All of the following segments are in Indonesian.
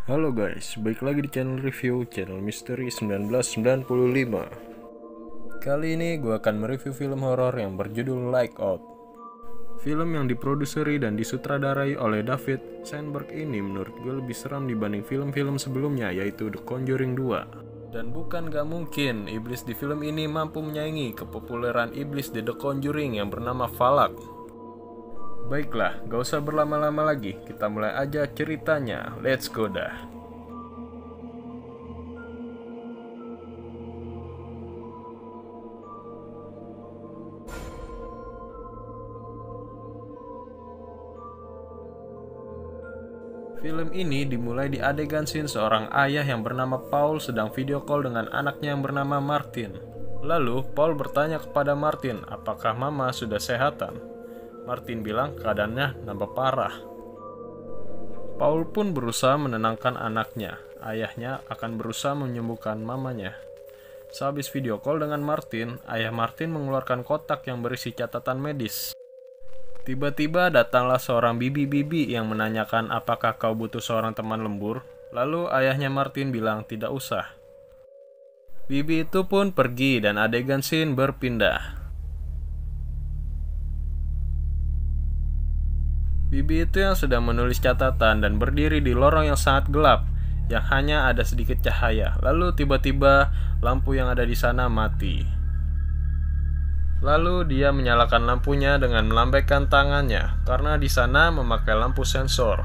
Halo guys, balik lagi di channel review, channel Misteri 1995. Kali ini gue akan mereview film horor yang berjudul Lights Out. Film yang diproduseri dan disutradarai oleh David Sandberg ini menurut gue lebih seram dibanding film-film sebelumnya, yaitu The Conjuring 2. Dan bukan gak mungkin iblis di film ini mampu menyaingi kepopuleran iblis di The Conjuring yang bernama Valak. Baiklah, gak usah berlama-lama lagi, kita mulai aja ceritanya. Let's go dah. Film ini dimulai di adegan scene seorang ayah yang bernama Paul sedang video call dengan anaknya yang bernama Martin. Lalu, Paul bertanya kepada Martin, apakah mama sudah sehatan? Martin bilang keadaannya nambah parah. Paul pun berusaha menenangkan anaknya. Ayahnya akan berusaha menyembuhkan mamanya. Sehabis video call dengan Martin, ayah Martin mengeluarkan kotak yang berisi catatan medis. Tiba-tiba datanglah seorang bibi-bibi yang menanyakan apakah kau butuh seorang teman lembur. Lalu ayahnya Martin bilang tidak usah. Bibi itu pun pergi dan adegan scene berpindah. Bibi itu yang sedang menulis catatan dan berdiri di lorong yang sangat gelap, yang hanya ada sedikit cahaya. Lalu tiba-tiba lampu yang ada di sana mati. Lalu dia menyalakan lampunya dengan melambaikan tangannya, karena di sana memakai lampu sensor.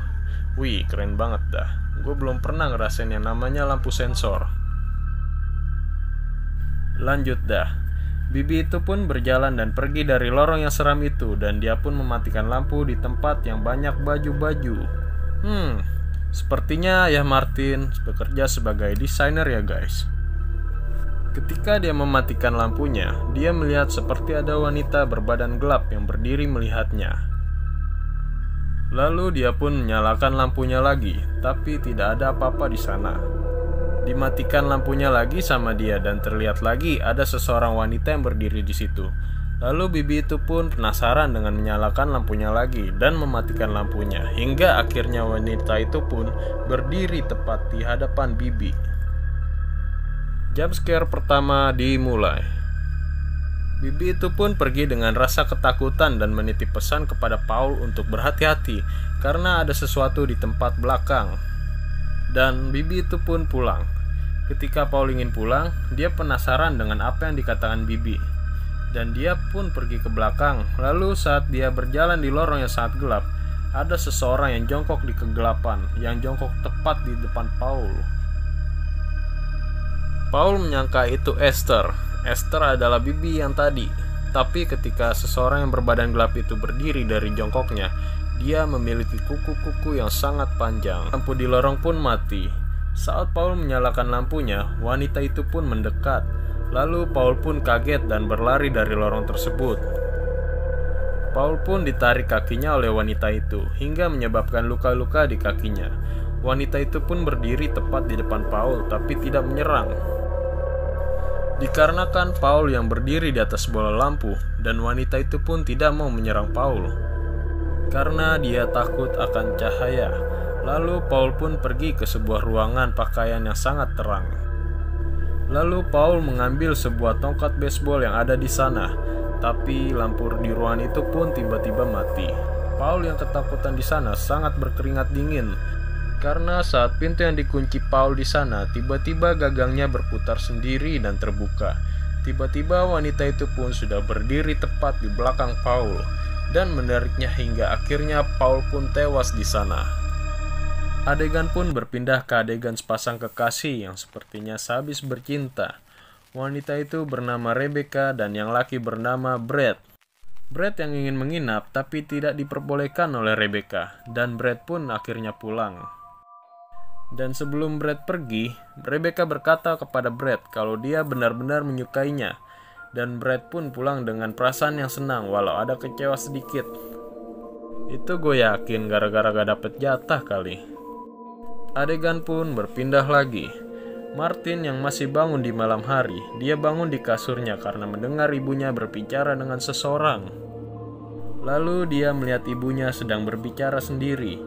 Wih, keren banget dah. Gue belum pernah ngerasain yang namanya lampu sensor. Lanjut dah. Bibi itu pun berjalan dan pergi dari lorong yang seram itu, dan dia pun mematikan lampu di tempat yang banyak baju-baju. Sepertinya ayah Martin bekerja sebagai desainer ya guys. Ketika dia mematikan lampunya, dia melihat seperti ada wanita berbadan gelap yang berdiri melihatnya. Lalu dia pun menyalakan lampunya lagi, tapi tidak ada apa-apa di sana. Dimatikan lampunya lagi sama dia dan terlihat lagi ada seseorang wanita yang berdiri di situ. Lalu bibi itu pun penasaran dengan menyalakan lampunya lagi dan mematikan lampunya, hingga akhirnya wanita itu pun berdiri tepat di hadapan bibi. Jump scare pertama dimulai. Bibi itu pun pergi dengan rasa ketakutan dan menitip pesan kepada Paul untuk berhati-hati karena ada sesuatu di tempat belakang. Dan bibi itu pun pulang. Ketika Paul ingin pulang, dia penasaran dengan apa yang dikatakan bibi. Dan dia pun pergi ke belakang. Lalu saat dia berjalan di lorong yang sangat gelap, ada seseorang yang jongkok di kegelapan, yang jongkok tepat di depan Paul. Paul menyangka itu Esther. Esther adalah bibi yang tadi. Tapi ketika seseorang yang berbadan gelap itu berdiri dari jongkoknya, dia memiliki kuku-kuku yang sangat panjang. Lampu di lorong pun mati. Saat Paul menyalakan lampunya, wanita itu pun mendekat. Lalu Paul pun kaget dan berlari dari lorong tersebut. Paul pun ditarik kakinya oleh wanita itu, hingga menyebabkan luka-luka di kakinya. Wanita itu pun berdiri tepat di depan Paul, tapi tidak menyerang. Dikarenakan Paul yang berdiri di atas bola lampu, dan wanita itu pun tidak mau menyerang Paul karena dia takut akan cahaya. Lalu Paul pun pergi ke sebuah ruangan pakaian yang sangat terang. Lalu Paul mengambil sebuah tongkat baseball yang ada di sana, tapi lampu di ruangan itu pun tiba-tiba mati. Paul yang ketakutan di sana sangat berkeringat dingin karena saat pintu yang dikunci Paul di sana, tiba-tiba gagangnya berputar sendiri dan terbuka. Tiba-tiba wanita itu pun sudah berdiri tepat di belakang Paul dan menariknya hingga akhirnya Paul pun tewas di sana. Adegan pun berpindah ke adegan sepasang kekasih yang sepertinya sehabis bercinta. Wanita itu bernama Rebecca dan yang laki bernama Brad. Brad yang ingin menginap tapi tidak diperbolehkan oleh Rebecca, dan Brad pun akhirnya pulang. Dan sebelum Brad pergi, Rebecca berkata kepada Brad kalau dia benar-benar menyukainya. Dan Brad pun pulang dengan perasaan yang senang walau ada kecewa sedikit. Itu gue yakin gara-gara gak dapet jatah kali. Adegan pun berpindah lagi. Martin yang masih bangun di malam hari, dia bangun di kasurnya karena mendengar ibunya berbicara dengan seseorang. Lalu dia melihat ibunya sedang berbicara sendiri.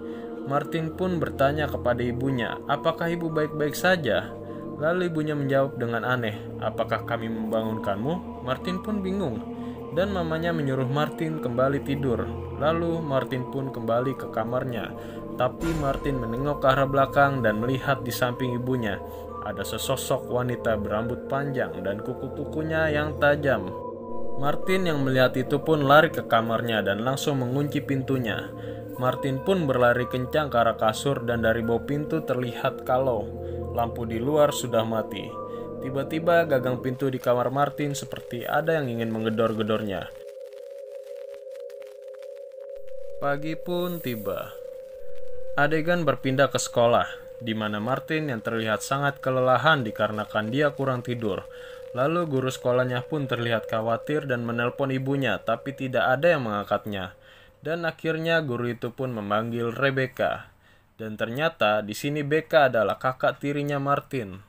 Martin pun bertanya kepada ibunya, apakah ibu baik-baik saja? Lalu ibunya menjawab dengan aneh, apakah kami membangunkanmu? Martin pun bingung, dan mamanya menyuruh Martin kembali tidur. Lalu Martin pun kembali ke kamarnya, tapi Martin menengok ke arah belakang dan melihat di samping ibunya ada sesosok wanita berambut panjang dan kuku-kukunya yang tajam. Martin yang melihat itu pun lari ke kamarnya dan langsung mengunci pintunya. Martin pun berlari kencang ke arah kasur dan dari bawah pintu terlihat kalau lampu di luar sudah mati. Tiba-tiba gagang pintu di kamar Martin seperti ada yang ingin menggedor-gedornya. Pagi pun tiba. Adegan berpindah ke sekolah, di mana Martin yang terlihat sangat kelelahan dikarenakan dia kurang tidur. Lalu guru sekolahnya pun terlihat khawatir dan menelpon ibunya, tapi tidak ada yang mengangkatnya. Dan akhirnya guru itu pun memanggil Rebecca. Dan ternyata di sini Becca adalah kakak tirinya Martin.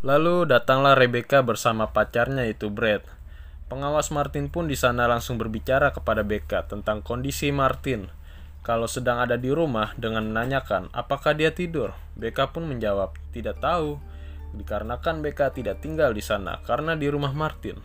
Lalu datanglah Rebecca bersama pacarnya yaitu Brad. Pengawas Martin pun di sana langsung berbicara kepada Becca tentang kondisi Martin. Kalau sedang ada di rumah dengan menanyakan apakah dia tidur, Becca pun menjawab tidak tahu. Dikarenakan Becca tidak tinggal di sana karena di rumah Martin.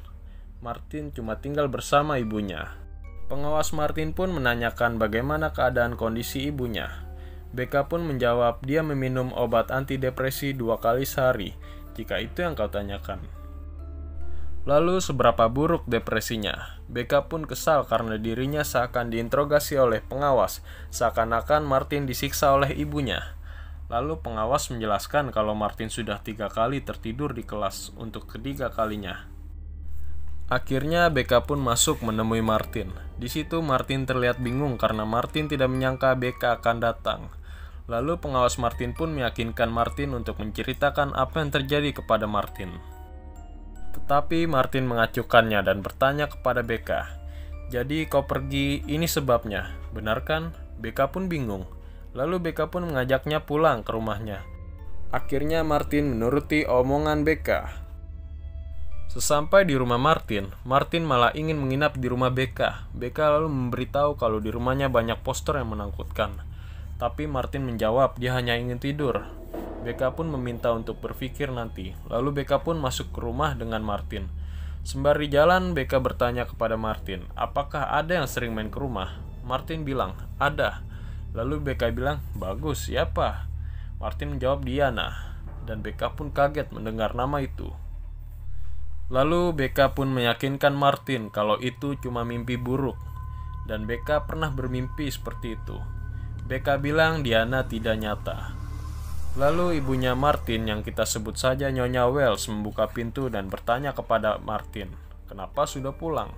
Martin cuma tinggal bersama ibunya. Pengawas Martin pun menanyakan bagaimana keadaan kondisi ibunya. Becca pun menjawab dia meminum obat antidepresi 2 kali sehari, jika itu yang kau tanyakan. Lalu seberapa buruk depresinya? Becca pun kesal karena dirinya seakan diinterogasi oleh pengawas, seakan-akan Martin disiksa oleh ibunya. Lalu pengawas menjelaskan kalau Martin sudah 3 kali tertidur di kelas untuk ketiga kalinya. Akhirnya Becca pun masuk menemui Martin. Di situ Martin terlihat bingung karena Martin tidak menyangka Becca akan datang. Lalu pengawas Martin pun meyakinkan Martin untuk menceritakan apa yang terjadi kepada Martin. Tetapi Martin mengacuhkannya dan bertanya kepada Becca, "Jadi kau pergi, ini sebabnya, benar kan?" Becca pun bingung. Lalu Becca pun mengajaknya pulang ke rumahnya. Akhirnya Martin menuruti omongan Becca. Sesampai di rumah Martin, Martin malah ingin menginap di rumah Becca. Becca lalu memberitahu kalau di rumahnya banyak poster yang menakutkan. Tapi Martin menjawab dia hanya ingin tidur. Becca pun meminta untuk berpikir nanti. Lalu Becca pun masuk ke rumah dengan Martin. Sembari jalan, Becca bertanya kepada Martin, apakah ada yang sering main ke rumah? Martin bilang, ada. Lalu Becca bilang, bagus, siapa? Martin menjawab Diana. Dan Becca pun kaget mendengar nama itu. Lalu Becca pun meyakinkan Martin kalau itu cuma mimpi buruk. Dan Becca pernah bermimpi seperti itu. Becca bilang Diana tidak nyata. Lalu ibunya Martin yang kita sebut saja Nyonya Wells membuka pintu dan bertanya kepada Martin, kenapa sudah pulang?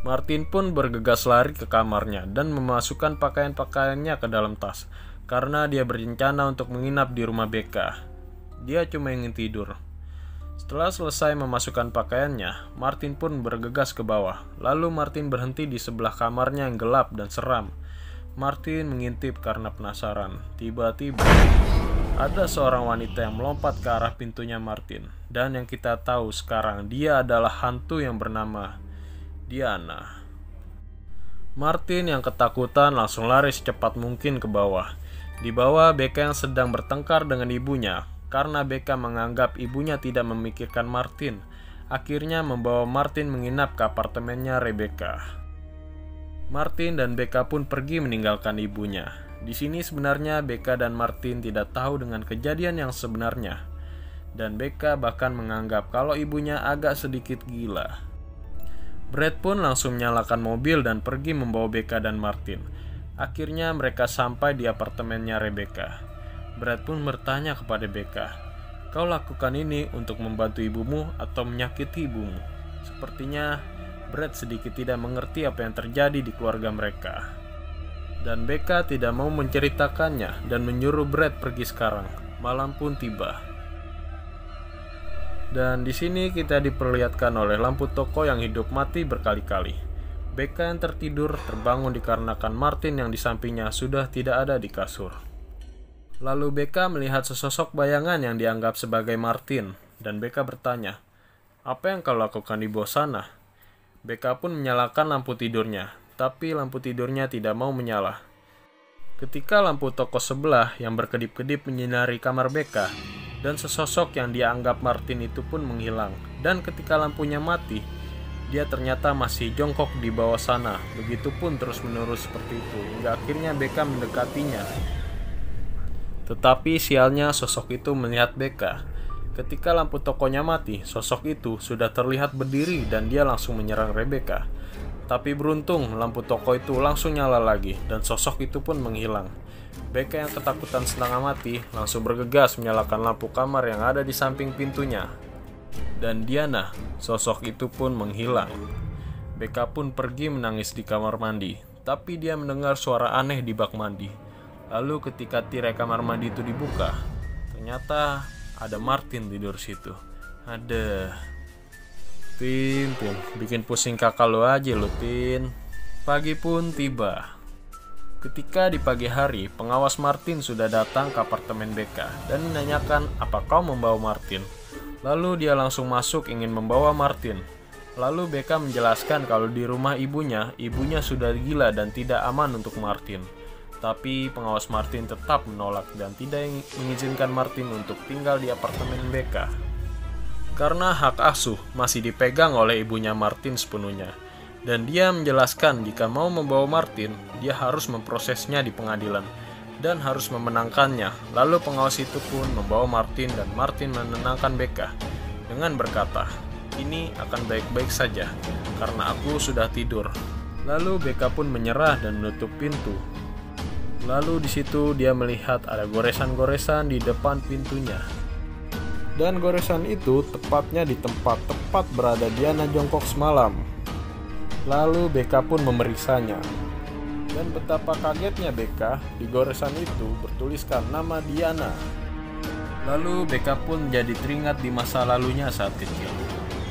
Martin pun bergegas lari ke kamarnya dan memasukkan pakaian-pakaiannya ke dalam tas, karena dia berencana untuk menginap di rumah Becca. Dia cuma ingin tidur. Setelah selesai memasukkan pakaiannya, Martin pun bergegas ke bawah. Lalu Martin berhenti di sebelah kamarnya yang gelap dan seram. Martin mengintip karena penasaran. Tiba-tiba ada seorang wanita yang melompat ke arah pintunya Martin. Dan yang kita tahu sekarang dia adalah hantu yang bernama Diana. Martin yang ketakutan langsung lari secepat mungkin ke bawah. Di bawah Becca yang sedang bertengkar dengan ibunya. Karena Becca menganggap ibunya tidak memikirkan Martin. Akhirnya membawa Martin menginap ke apartemennya Rebecca. Martin dan Becca pun pergi meninggalkan ibunya. Di sini sebenarnya Becca dan Martin tidak tahu dengan kejadian yang sebenarnya. Dan Becca bahkan menganggap kalau ibunya agak sedikit gila. Brad pun langsung menyalakan mobil dan pergi membawa Becca dan Martin. Akhirnya mereka sampai di apartemennya Rebecca. Brad pun bertanya kepada Becca, "Kau lakukan ini untuk membantu ibumu atau menyakiti ibumu?" Sepertinya Brad sedikit tidak mengerti apa yang terjadi di keluarga mereka. Dan Becca tidak mau menceritakannya dan menyuruh Brad pergi sekarang. Malam pun tiba. Dan di sini kita diperlihatkan oleh lampu toko yang hidup mati berkali-kali. Becca yang tertidur terbangun dikarenakan Martin yang di sampingnya sudah tidak ada di kasur. Lalu Becca melihat sesosok bayangan yang dianggap sebagai Martin. Dan Becca bertanya, "Apa yang kau lakukan di bawah sana?" Becca pun menyalakan lampu tidurnya. Tapi lampu tidurnya tidak mau menyala. Ketika lampu toko sebelah yang berkedip-kedip menyinari kamar Becca, dan sesosok yang dia anggap Martin itu pun menghilang. Dan ketika lampunya mati, dia ternyata masih jongkok di bawah sana. Begitupun terus-menerus seperti itu, hingga akhirnya Becca mendekatinya. Tetapi sialnya sosok itu melihat Becca. Ketika lampu tokonya mati, sosok itu sudah terlihat berdiri dan dia langsung menyerang Rebecca. Tapi beruntung lampu toko itu langsung nyala lagi dan sosok itu pun menghilang. Becca yang ketakutan setengah mati langsung bergegas menyalakan lampu kamar yang ada di samping pintunya. Dan Diana, sosok itu pun menghilang. Becca pun pergi menangis di kamar mandi, tapi dia mendengar suara aneh di bak mandi. Lalu ketika tirai kamar mandi itu dibuka, ternyata ada Martin tidur situ. Ada. Tin, bikin pusing kakak lo aja lo, Tin. Pagi pun tiba. Ketika di pagi hari, pengawas Martin sudah datang ke apartemen Becca dan menanyakan apa kau membawa Martin. Lalu dia langsung masuk ingin membawa Martin. Lalu Becca menjelaskan kalau di rumah ibunya sudah gila dan tidak aman untuk Martin. Tapi pengawas Martin tetap menolak dan tidak mengizinkan Martin untuk tinggal di apartemen Becca. Karena hak asuh masih dipegang oleh ibunya Martin sepenuhnya. Dan dia menjelaskan jika mau membawa Martin, dia harus memprosesnya di pengadilan dan harus memenangkannya. Lalu pengawas itu pun membawa Martin dan Martin menenangkan Becca dengan berkata, "Ini akan baik-baik saja karena aku sudah tidur." Lalu Becca pun menyerah dan menutup pintu. Lalu di situ dia melihat ada goresan-goresan di depan pintunya. Dan goresan itu tepatnya di tempat tepat berada Diana jongkok semalam. Lalu Becca pun memeriksanya. Dan betapa kagetnya Becca, di goresan itu bertuliskan nama Diana. Lalu Becca pun jadi teringat di masa lalunya saat kecil.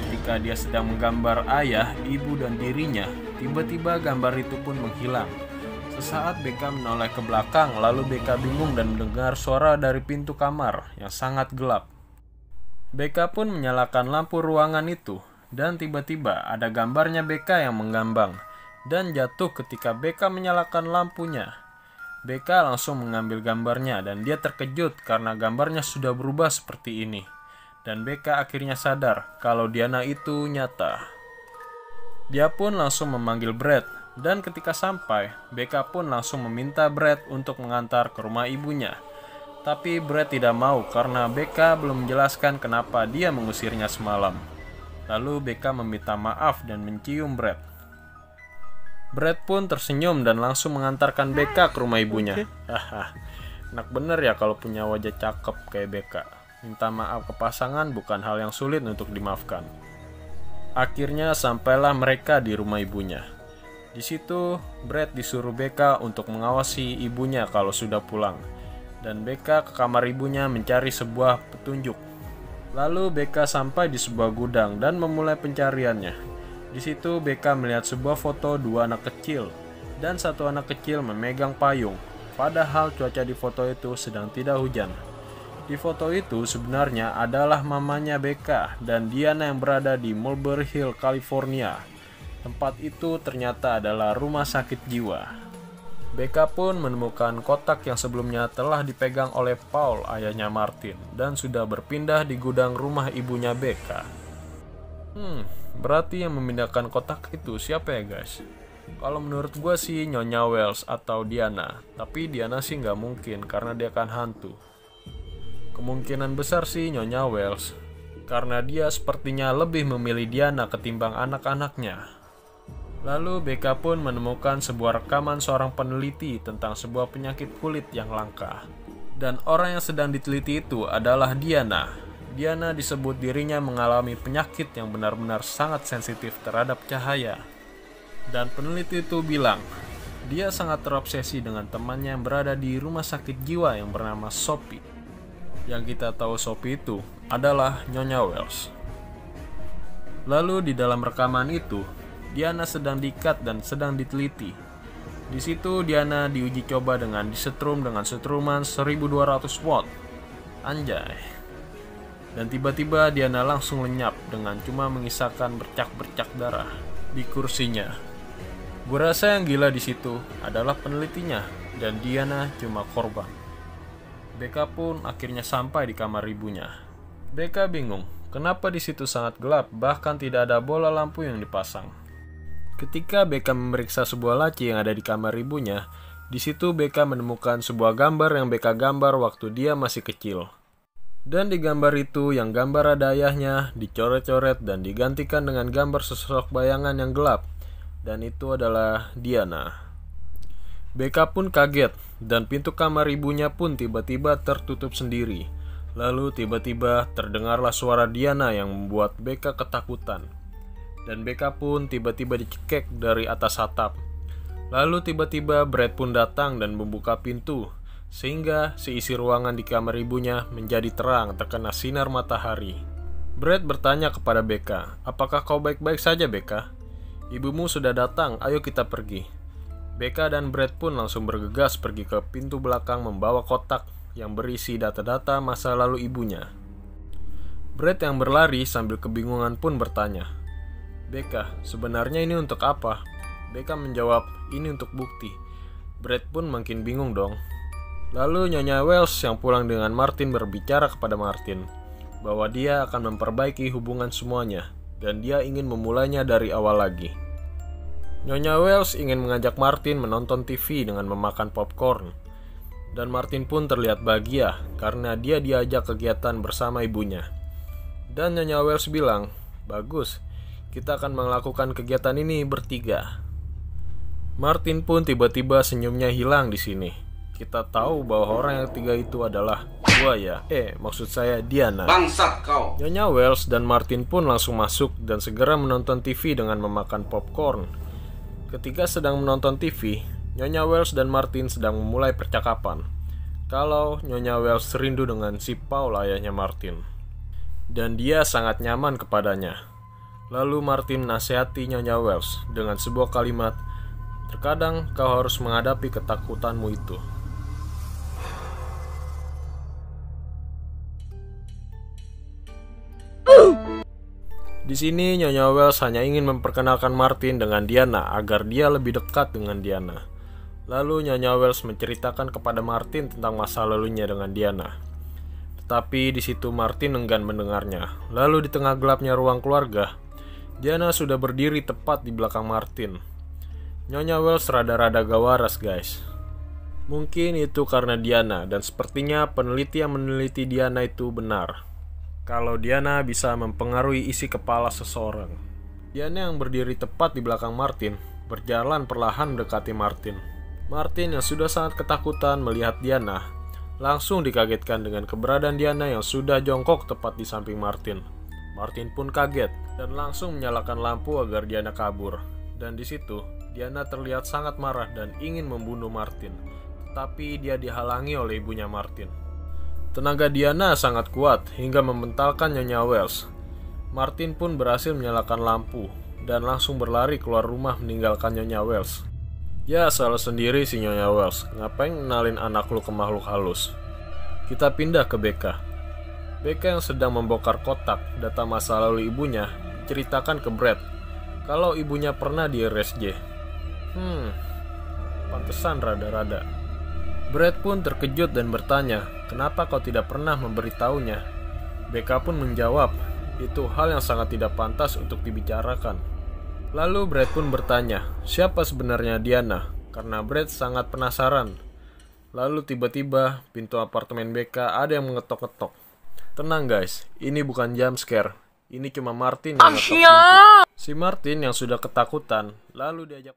Ketika dia sedang menggambar ayah, ibu, dan dirinya, tiba-tiba gambar itu pun menghilang. Sesaat Becca menoleh ke belakang, lalu Becca bingung dan mendengar suara dari pintu kamar yang sangat gelap. Becca pun menyalakan lampu ruangan itu, dan tiba-tiba ada gambarnya Becca yang menggambang, dan jatuh ketika Becca menyalakan lampunya. Becca langsung mengambil gambarnya, dan dia terkejut karena gambarnya sudah berubah seperti ini. Dan Becca akhirnya sadar kalau Diana itu nyata. Dia pun langsung memanggil Brad, dan ketika sampai, Becca pun langsung meminta Brad untuk mengantar ke rumah ibunya. Tapi Brad tidak mau karena Becca belum menjelaskan kenapa dia mengusirnya semalam. Lalu Becca meminta maaf dan mencium Brad. Brad pun tersenyum dan langsung mengantarkan Becca ke rumah ibunya. Haha, enak bener ya kalau punya wajah cakep kayak Becca. Minta maaf ke pasangan bukan hal yang sulit untuk dimaafkan. Akhirnya sampailah mereka di rumah ibunya. Di situ Brad disuruh Becca untuk mengawasi ibunya kalau sudah pulang. Dan Becca ke kamar ibunya mencari sebuah petunjuk. Lalu Becca sampai di sebuah gudang dan memulai pencariannya. Di situ Becca melihat sebuah foto dua anak kecil dan satu anak kecil memegang payung. Padahal cuaca di foto itu sedang tidak hujan. Di foto itu sebenarnya adalah mamanya Becca dan Diana yang berada di Mulberry Hill, California. Tempat itu ternyata adalah rumah sakit jiwa. Becca pun menemukan kotak yang sebelumnya telah dipegang oleh Paul, ayahnya Martin, dan sudah berpindah di gudang rumah ibunya Becca. Berarti yang memindahkan kotak itu siapa ya guys? Kalau menurut gue sih Nyonya Wells atau Diana, tapi Diana sih nggak mungkin karena dia kan hantu. Kemungkinan besar sih Nyonya Wells, karena dia sepertinya lebih memilih Diana ketimbang anak-anaknya. Lalu Becca pun menemukan sebuah rekaman seorang peneliti tentang sebuah penyakit kulit yang langka. Dan orang yang sedang diteliti itu adalah Diana. Diana disebut dirinya mengalami penyakit yang benar-benar sangat sensitif terhadap cahaya. Dan peneliti itu bilang, dia sangat terobsesi dengan temannya yang berada di rumah sakit jiwa yang bernama Sophie. Yang kita tahu Sophie itu adalah Nyonya Wells. Lalu di dalam rekaman itu, Diana sedang diikat dan sedang diteliti. Di situ Diana diuji coba dengan disetrum dengan setruman 1200 watt. Anjay. Dan tiba-tiba Diana langsung lenyap dengan cuma mengisahkan bercak-bercak darah di kursinya. Gue rasa yang gila di situ adalah penelitinya, dan Diana cuma korban. Becca pun akhirnya sampai di kamar ibunya. Becca bingung, kenapa di situ sangat gelap, bahkan tidak ada bola lampu yang dipasang. Ketika Becca memeriksa sebuah laci yang ada di kamar ibunya, di situ Becca menemukan sebuah gambar yang Becca gambar waktu dia masih kecil. Dan di gambar itu yang gambar ada ayahnya dicoret-coret dan digantikan dengan gambar sesosok bayangan yang gelap. Dan itu adalah Diana. Becca pun kaget dan pintu kamar ibunya pun tiba-tiba tertutup sendiri. Lalu tiba-tiba terdengarlah suara Diana yang membuat Becca ketakutan. Dan Becca pun tiba-tiba dicekek dari atas atap. Lalu tiba-tiba Brad pun datang dan membuka pintu, sehingga seisi ruangan di kamar ibunya menjadi terang terkena sinar matahari. Brad bertanya kepada Becca, "Apakah kau baik-baik saja, Becca? Ibumu sudah datang, ayo kita pergi." Becca dan Brad pun langsung bergegas pergi ke pintu belakang membawa kotak yang berisi data-data masa lalu ibunya. Brad yang berlari sambil kebingungan pun bertanya, "Becca, sebenarnya ini untuk apa?" Becca menjawab, "Ini untuk bukti." Brad pun makin bingung dong. Lalu Nyonya Wells yang pulang dengan Martin berbicara kepada Martin bahwa dia akan memperbaiki hubungan semuanya dan dia ingin memulainya dari awal lagi. Nyonya Wells ingin mengajak Martin menonton TV dengan memakan popcorn. Dan Martin pun terlihat bahagia karena dia diajak kegiatan bersama ibunya. Dan Nyonya Wells bilang, "Bagus, kita akan melakukan kegiatan ini bertiga." Martin pun tiba-tiba senyumnya hilang di sini. Kita tahu bahwa orang yang ketiga itu adalah buaya. Maksud saya Diana. Bangsat kau. Nyonya Wells dan Martin pun langsung masuk dan segera menonton TV dengan memakan popcorn. Ketika sedang menonton TV, Nyonya Wells dan Martin sedang memulai percakapan. Kalau Nyonya Wells rindu dengan si Paul, ayahnya Martin. Dan dia sangat nyaman kepadanya. Lalu Martin nasihati Nyonya Wells dengan sebuah kalimat, "Terkadang kau harus menghadapi ketakutanmu itu." Di sini Nyonya Wells hanya ingin memperkenalkan Martin dengan Diana agar dia lebih dekat dengan Diana. Lalu Nyonya Wells menceritakan kepada Martin tentang masa lalunya dengan Diana. Tetapi di situ Martin enggan mendengarnya. Lalu di tengah gelapnya ruang keluarga, Diana sudah berdiri tepat di belakang Martin. Nyonya Wells rada-rada gak waras, guys. Mungkin itu karena Diana, dan sepertinya peneliti yang meneliti Diana itu benar. Kalau Diana bisa mempengaruhi isi kepala seseorang. Diana yang berdiri tepat di belakang Martin berjalan perlahan mendekati Martin. Martin yang sudah sangat ketakutan melihat Diana langsung dikagetkan dengan keberadaan Diana yang sudah jongkok tepat di samping Martin. Martin pun kaget dan langsung menyalakan lampu agar Diana kabur. Dan di situ Diana terlihat sangat marah dan ingin membunuh Martin, tetapi dia dihalangi oleh ibunya Martin. Tenaga Diana sangat kuat hingga membentalkan Nyonya Wells. Martin pun berhasil menyalakan lampu dan langsung berlari keluar rumah meninggalkan Nyonya Wells. Ya, salah sendiri si Nyonya Wells. Ngapain kenalin anak lu ke makhluk halus? Kita pindah ke Becca. Becca yang sedang membongkar kotak data masa lalu ibunya ceritakan ke Brad kalau ibunya pernah di RSJ. Pantesan rada-rada. Brad pun terkejut dan bertanya, "Kenapa kau tidak pernah memberitahunya?" Becca pun menjawab, "Itu hal yang sangat tidak pantas untuk dibicarakan." Lalu Brad pun bertanya, siapa sebenarnya Diana? Karena Brad sangat penasaran. Lalu tiba-tiba pintu apartemen Becca ada yang mengetok-ketok. Tenang guys, ini bukan jump scare. Ini cuma Martin yang ngetok pintu. Si Martin yang sudah ketakutan, lalu diajak